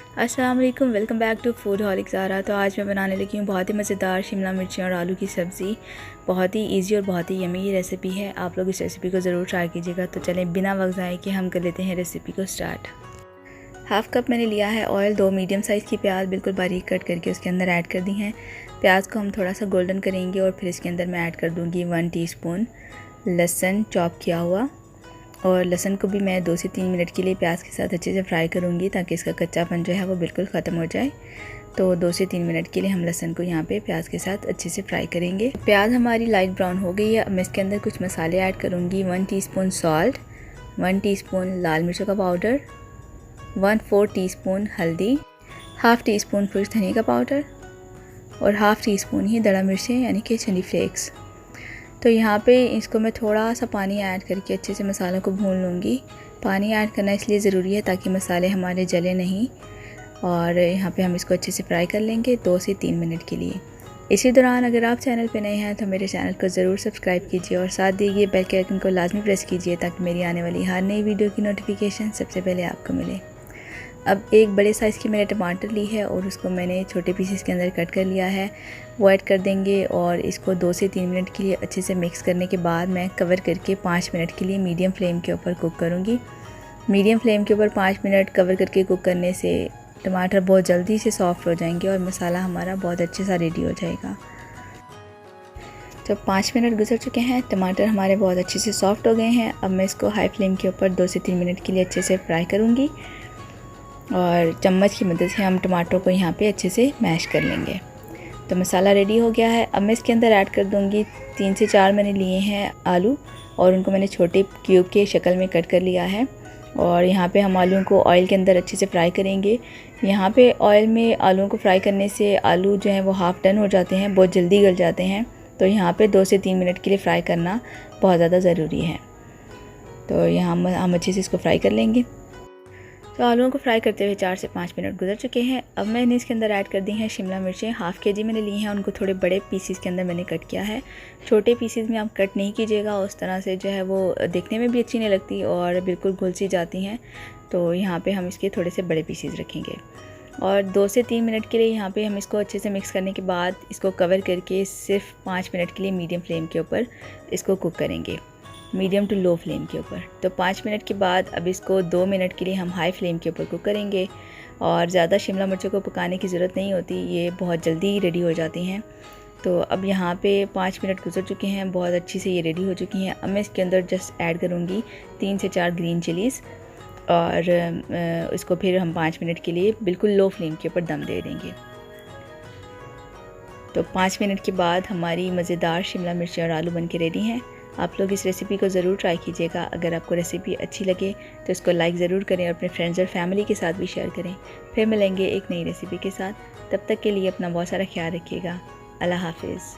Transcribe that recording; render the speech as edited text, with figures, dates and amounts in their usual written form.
अस्सलाम वालेकुम, welcome back to Foodholic Zara. तो आज मैं बनाने लगी हूँ बहुत ही मज़ेदार शिमला मिर्ची और आलू की सब्ज़ी। बहुत ही इजी और बहुत ही यमी रेसिपी है। आप लोग इस रेसिपी को ज़रूर ट्राई कीजिएगा। तो चलें बिना वक्त ज़ाये कि हम कर लेते हैं रेसिपी को स्टार्ट। हाफ़ कप मैंने लिया है ऑयल। 2 मीडियम साइज़ की प्याज बिल्कुल बारीक कट करके उसके अंदर ऐड कर दी हैं। प्याज को हम थोड़ा सा गोल्डन करेंगे और फिर इसके अंदर मैं ऐड कर दूँगी 1 टीस्पून लहसुन चॉप किया हुआ। और लहसुन को भी मैं 2 से 3 मिनट के लिए प्याज के साथ अच्छे से फ्राई करूँगी ताकि इसका कच्चापन जो है वो बिल्कुल ख़त्म हो जाए। तो 2 से 3 मिनट के लिए हम लहसुन को यहाँ पे प्याज के साथ अच्छे से फ्राई करेंगे। प्याज हमारी लाइट ब्राउन हो गई है। अब मैं इसके अंदर कुछ मसाले ऐड करूँगी। 1 टीस्पून सॉल्ट, 1 टीस्पून लाल मिर्चों का पाउडर, 1/4 टीस्पून हल्दी, हाफ़ टीस्पून खुश्क धनिया का पाउडर और हाफ़ टीस्पून ही दड़ा मिर्चें यानी कि चिली फ्लेक्स। तो यहाँ पे इसको मैं थोड़ा सा पानी ऐड करके अच्छे से मसालों को भून लूँगी। पानी ऐड करना इसलिए ज़रूरी है ताकि मसाले हमारे जले नहीं। और यहाँ पे हम इसको अच्छे से फ्राई कर लेंगे 2 से 3 मिनट के लिए। इसी दौरान अगर आप चैनल पे नए हैं तो मेरे चैनल को ज़रूर सब्सक्राइब कीजिए और साथ दिए बेल के आइकन को लाजमी प्रेस कीजिए ताकि मेरी आने वाली हर नई वीडियो की नोटिफिकेशन सबसे पहले आपको मिले। अब एक बड़े साइज़ की मैंने टमाटर ली है और उसको मैंने छोटे पीसेस के अंदर कट कर लिया है। वो ऐड कर देंगे और इसको 2 से 3 मिनट के लिए अच्छे से मिक्स करने के बाद मैं कवर करके 5 मिनट के लिए मीडियम फ्लेम के ऊपर कुक करूँगी। मीडियम फ्लेम के ऊपर 5 मिनट कवर करके कुक करने से टमाटर बहुत जल्दी से सॉफ्ट हो जाएंगे और मसाला हमारा बहुत अच्छे सा रेडी हो जाएगा। तो 5 मिनट गुजर चुके हैं, टमाटर हमारे बहुत अच्छे से सॉफ्ट हो गए हैं। अब मैं इसको हाई फ्लेम के ऊपर 2 से 3 मिनट के लिए अच्छे से फ्राई करूँगी और चम्मच की मदद से हम टमाटरों को यहाँ पे अच्छे से मैश कर लेंगे। तो मसाला रेडी हो गया है। अब मैं इसके अंदर ऐड कर दूँगी 3 से 4 मैंने लिए हैं आलू और उनको मैंने छोटे क्यूब के शक्ल में कट कर लिया है। और यहाँ पे हम आलूओं को ऑयल के अंदर अच्छे से फ्राई करेंगे। यहाँ पे ऑयल में आलूओं को फ्राई करने से आलू जो हैं वो हाफ़ डन हो जाते हैं, बहुत जल्दी गल जाते हैं। तो यहाँ पे 2 से 3 मिनट के लिए फ्राई करना बहुत ज़्यादा ज़रूरी है। तो यहाँ हम अच्छे से इसको फ्राई कर लेंगे। तो आलूओं को फ्राई करते हुए 4 से 5 मिनट गुजर चुके हैं। अब मैंने इसके अंदर ऐड कर दी हैं शिमला मिर्चें। हाफ़ केजी मैंने ली हैं, उनको थोड़े बड़े पीसेस के अंदर मैंने कट किया है। छोटे पीसेस में आप कट नहीं कीजिएगा, उस तरह से जो है वो देखने में भी अच्छी नहीं लगती और बिल्कुल घुल सी जाती हैं। तो यहाँ पे हम इसके थोड़े से बड़े पीसेस रखेंगे और 2 से 3 मिनट के लिए यहाँ पे हम इसको अच्छे से मिक्स करने के बाद इसको कवर करके सिर्फ 5 मिनट के लिए मीडियम फ्लेम के ऊपर इसको कुक करेंगे, मीडियम टू लो फ्लेम के ऊपर। तो 5 मिनट के बाद अब इसको 2 मिनट के लिए हम हाई फ्लेम के ऊपर कुक करेंगे। और ज़्यादा शिमला मिर्चों को पकाने की ज़रूरत नहीं होती, ये बहुत जल्दी रेडी हो जाती हैं। तो अब यहाँ पे 5 मिनट गुजर चुके हैं, बहुत अच्छी से ये रेडी हो चुकी हैं। अब मैं इसके अंदर जस्ट ऐड करूँगी 3 से 4 ग्रीन चिलीज़ और इसको फिर हम 5 मिनट के लिए बिल्कुल लो फ्लेम के ऊपर दम दे देंगे। तो 5 मिनट के बाद हमारी मज़ेदार शिमला मिर्ची और आलू बन के रेडी हैं। आप लोग इस रेसिपी को ज़रूर ट्राई कीजिएगा। अगर आपको रेसिपी अच्छी लगे तो इसको लाइक ज़रूर करें और अपने फ्रेंड्स और फैमिली के साथ भी शेयर करें। फिर मिलेंगे एक नई रेसिपी के साथ। तब तक के लिए अपना बहुत सारा ख्याल रखिएगा। अल्लाह हाफिज़।